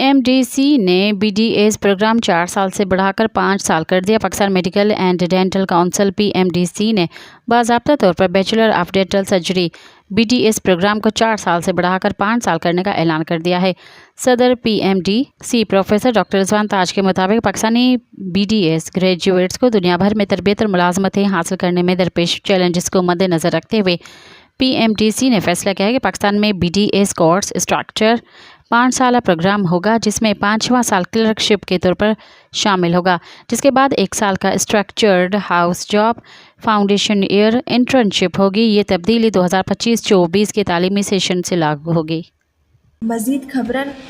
PMDC نے BDS programme 4 سال سے بڑھا کر 5 سال کر دیا۔ Pakistan medical and dental council PMDC نے باضابطہ طور پر bachelor of dental surgery BDS programme کو 4 سال سے بڑھا کر 5 سال کرنے کا اعلان کر دیا ہے۔ صدر PMDC پروفیسر ڈاکٹر رضوان تاج کے مطابق پاکستانی BDS گریجویٹس کو دنیا بھر میں تربیت اور ملازمتیں حاصل کرنے میں درپیش چیلنجز کو مد نظر رکھتے ہوئے PMDC نے فیصلہ کیا ہے کہ پاکستان میں BDS کورس اسٹرکچر 5 سالہ پروگرام ہوگا، جس میں 5واں سال کلرکشپ کے طور پر شامل ہوگا، جس کے بعد 1 سال کا structured house job foundation year internship ہوگی۔ یہ تبدیلی 2025-24 کے تعلیمی سیشن سے لاگو ہوگی۔ مزید خبرن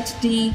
HD।